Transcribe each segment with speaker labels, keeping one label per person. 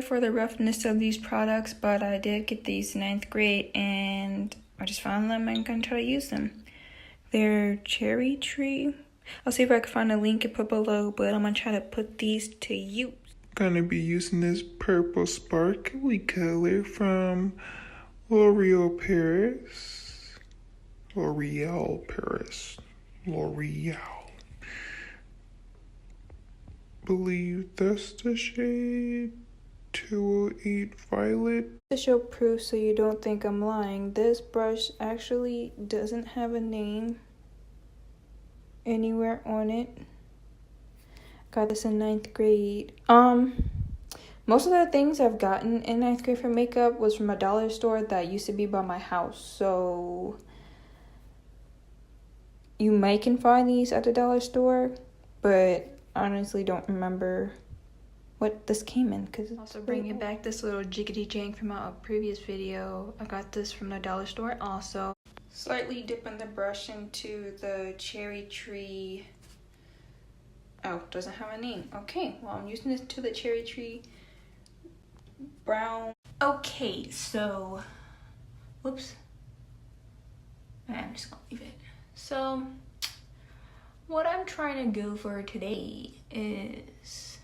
Speaker 1: for the roughness of these products, but I did get these 9th grade and I just found them and gonna try to use them. They're cherry tree. I'll see if I can find a link and put below, but I'm gonna try to put these to use.
Speaker 2: Gonna be using this purple sparkly color from L'Oreal Paris. L'Oreal. Believe that's the shade 208 Violet.
Speaker 1: To show proof so you don't think I'm lying, this brush actually doesn't have a name anywhere on it. Got this in 9th grade. Most of the things I've gotten in 9th grade for makeup was from a dollar store that used to be by my house. So you might can find these at the dollar store, but honestly don't remember what this came in, because it's also bringing back this little jiggity jank from a previous video. I got this from the dollar store also. Slightly dipping the brush into the cherry tree. Oh, doesn't have a name. Okay, well, I'm using this to the cherry tree brown. Okay, so whoops, I'm just gonna leave it. So what I'm trying to go for today is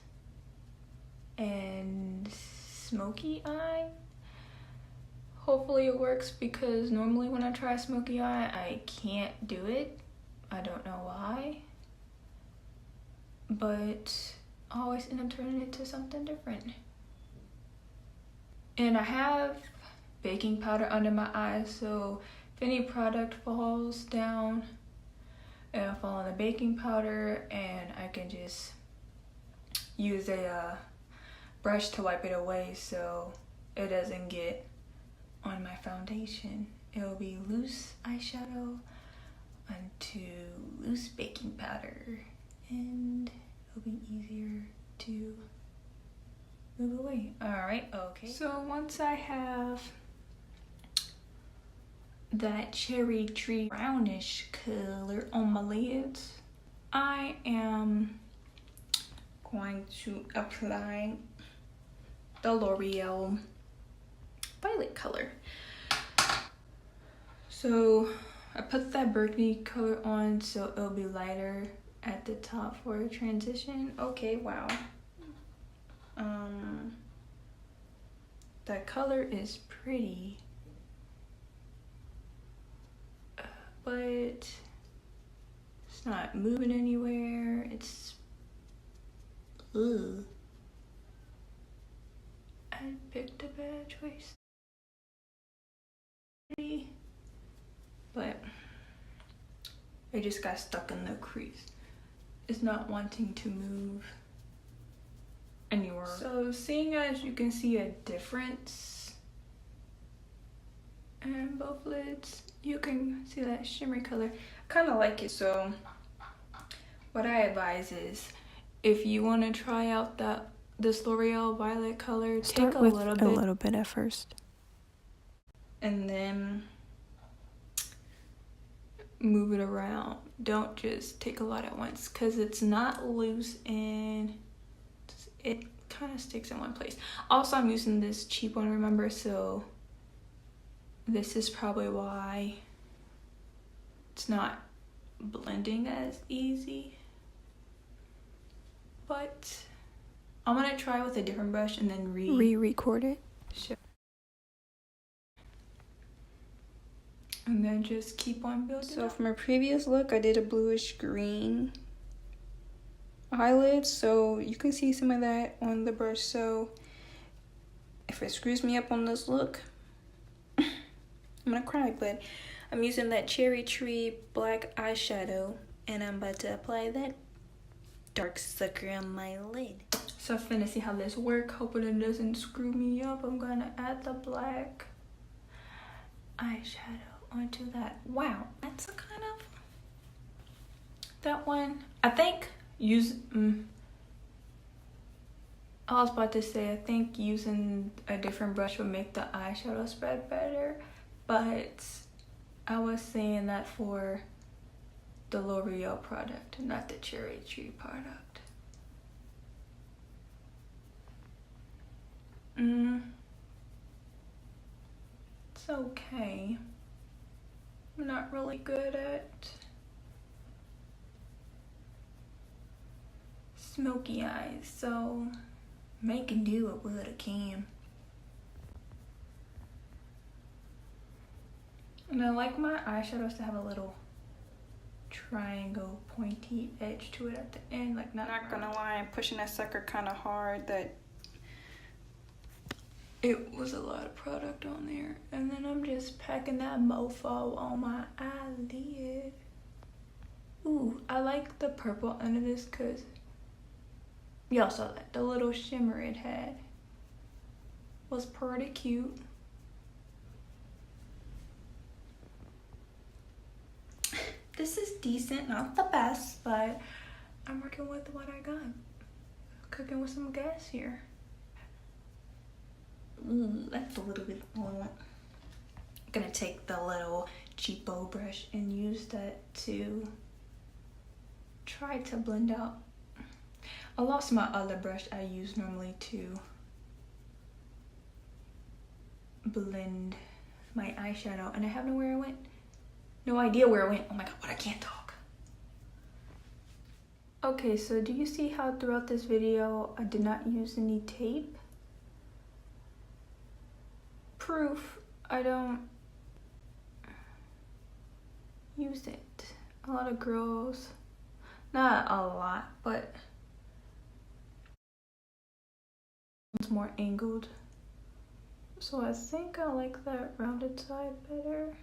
Speaker 1: a smoky eye. Hopefully it works, because normally when I try a smoky eye, I can't do it. I don't know why, but I always end up turning it to something different. And I have baking powder under my eyes, so if any product falls down, it'll fall on the baking powder, and I can just use a brush to wipe it away so it doesn't get on my foundation. It'll be loose eyeshadow onto loose baking powder, and it'll be easier to move away. Alright, okay. So once I have that cherry tree brownish color on my lids, I am going to apply the L'Oreal violet color. So I put that burgundy color on so it'll be lighter at the top for a transition. Okay, wow. That color is pretty, but it's not moving anywhere. It's ugh. I picked a bad choice, but it just got stuck in the crease. It's not wanting to move anywhere. So seeing as you can see a difference in both lids, you can see that shimmery color. I kind of like it. So what I advise is, if you want to try out this L'Oreal violet color, take a little bit at first, and then move it around. Don't just take a lot at once, because it's not loose and it kind of sticks in one place. Also, I'm using this cheap one, remember, so this is probably why it's not blending as easy. But I'm gonna try with a different brush and then re-record it. Sure. And then just keep on building. So from a previous look, I did a bluish green eyelid, so you can see some of that on the brush. So if it screws me up on this look, I'm gonna cry. But I'm using that cherry tree black eyeshadow, and I'm about to apply that dark sucker on my lid. So I'm finna see how this works, hoping it doesn't screw me up. I'm gonna add the black eyeshadow onto that. Wow, that's a kind of, that one, I think I was about to say, I think using a different brush would make the eyeshadow spread better, but I was saying that for the L'Oreal product, not the cherry tree product. It's okay. I'm not really good at smoky eyes, so making do with what I can. And I like my eyeshadows to have a little triangle pointy edge to it at the end, like not gonna lie, I'm pushing that sucker kind of hard that it was a lot of product on there. And then I'm just packing that mofo on my eyelid. Ooh, I like the purple under this because y'all saw that the little shimmer it had was pretty cute. This is decent, not the best, but I'm working with what I got. Cooking with some gas here. Ooh, that's a little bit more. I'm gonna take the little cheapo brush and use that to try to blend out. I lost my other brush I use normally to blend my eyeshadow, and I have nowhere it went. No idea where it went. Oh my god, but I can't talk. Okay, so do you see how throughout this video I did not use any tape? Proof I don't use it. A lot of girls, not a lot, but it's more angled. So I think I like that rounded side better.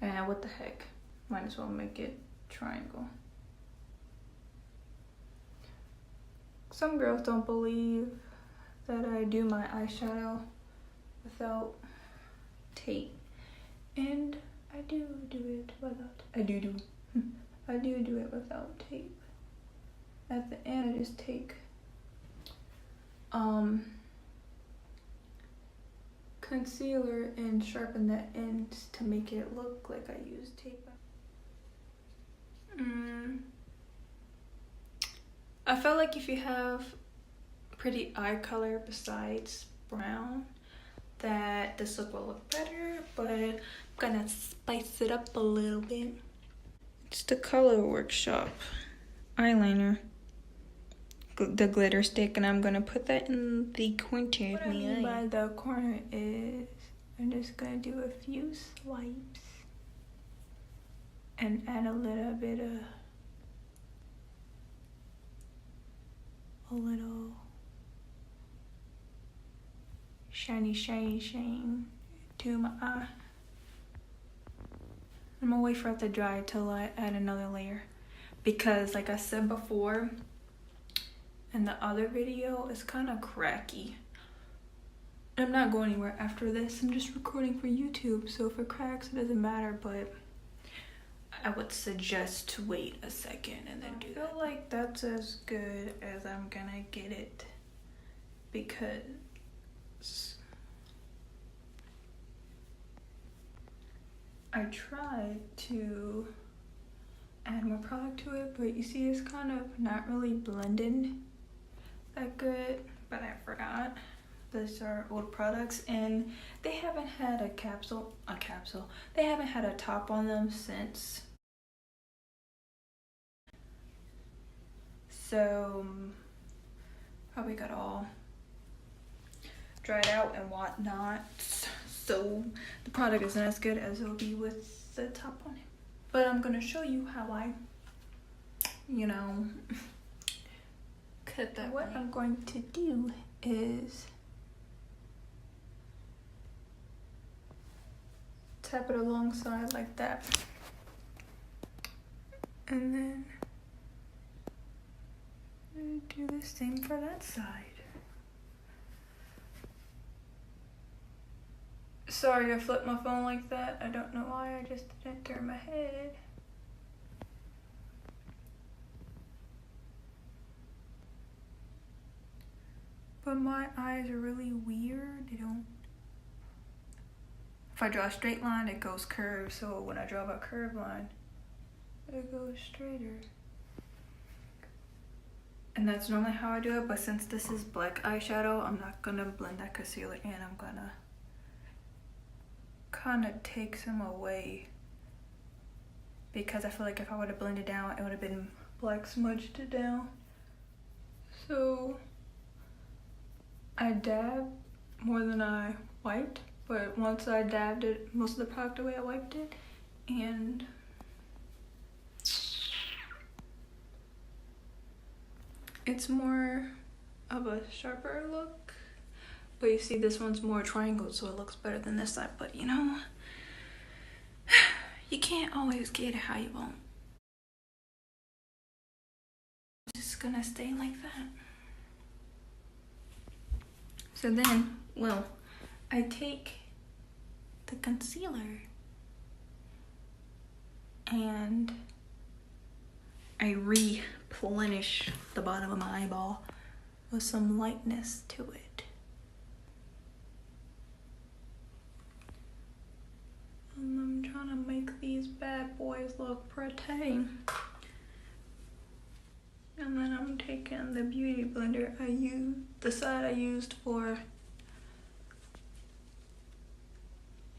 Speaker 1: And what the heck, might as well make it triangle. Some girls don't believe that I do my eyeshadow without tape, and I do it without. I do it without tape. At the end, I just take concealer and sharpen the ends to make it look like I used tape. I felt like if you have pretty eye color besides brown, that this look will look better, but I'm gonna spice it up a little bit. It's the Color Workshop eyeliner, the glitter stick, and I'm gonna put that in the corner of my eye. By the corner is I'm just gonna do a few swipes and add a little bit of a little shiny to my eye. I'm gonna wait for it to dry till I add another layer, because like I said before in the other video, it's kind of cracky. I'm not going anywhere after this. I'm just recording for YouTube, so if it cracks, it doesn't matter, but I would suggest to wait a second and then do that. I feel like that's as good as I'm gonna get it, because I tried to add more product to it, but you see it's kind of not really blending that good. But I forgot these are old products and they haven't had a capsule. They haven't had a top on them since. So probably got all dried out and whatnot. So the product isn't as good as it'll be with the top on it. But I'm gonna show you how I, cut that. What I'm going to do is tap it alongside like that. And then do the same for that side. Sorry I flipped my phone like that. I don't know why, I just didn't turn my head. But my eyes are really weird. They don't. If I draw a straight line, it goes curved. So when I draw a curved line, it goes straighter. And that's normally how I do it, but since this is black eyeshadow, I'm not gonna blend that concealer in. I'm gonna kind of take some away because I feel like if I would have blended down, it would have been black smudged down. So I dabbed more than I wiped, but once I dabbed it, most of the product away, I wiped it, and it's more of a sharper look. But you see, this one's more triangle, so it looks better than this side. But you know, you can't always get it how you want. It's just gonna stay like that. So then, well, I take the concealer and I replenish the bottom of my eyeball with some lightness to it. And I'm trying to make these bad boys look pretty. And then I'm taking the beauty blender the side I used for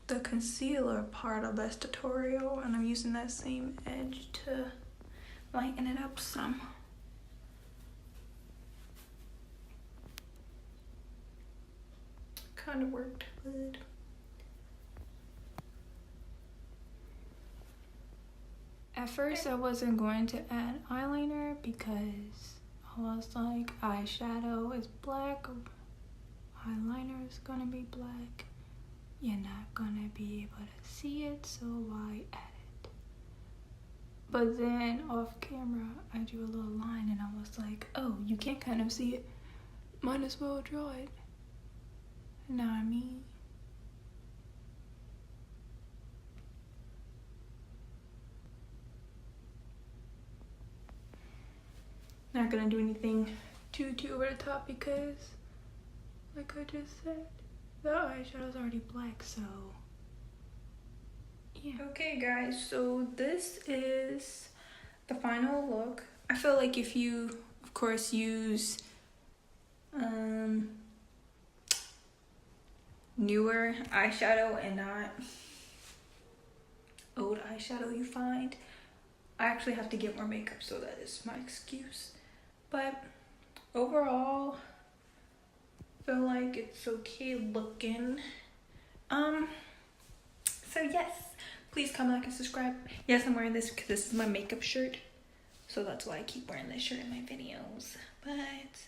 Speaker 1: the concealer part of this tutorial, and I'm using that same edge to lighten it up some. Kind of worked good. At first I wasn't going to add eyeliner because I was like, eyeshadow is black, eyeliner is gonna be black. You're not gonna be able to see it, so why add it? But then off camera, I drew a little line and I was like, oh, you can't kind of see it. Might as well draw it. Know what I mean? Not gonna do anything too over the top because, like I just said, the eyeshadow's already black, so yeah. Okay guys, so this is the final look. I feel like if you, of course, use newer eyeshadow and not old eyeshadow you find, I actually have to get more makeup, so that is my excuse. But overall, I feel like it's okay looking. So yes, please comment, like, and subscribe. Yes, I'm wearing this because this is my makeup shirt, so that's why I keep wearing this shirt in my videos. But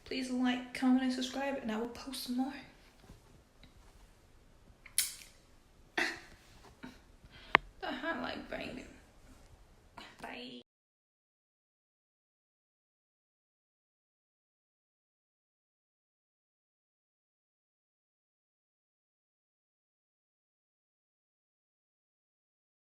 Speaker 1: please like, comment, and subscribe, and I will post some more. The highlight banger. Bye.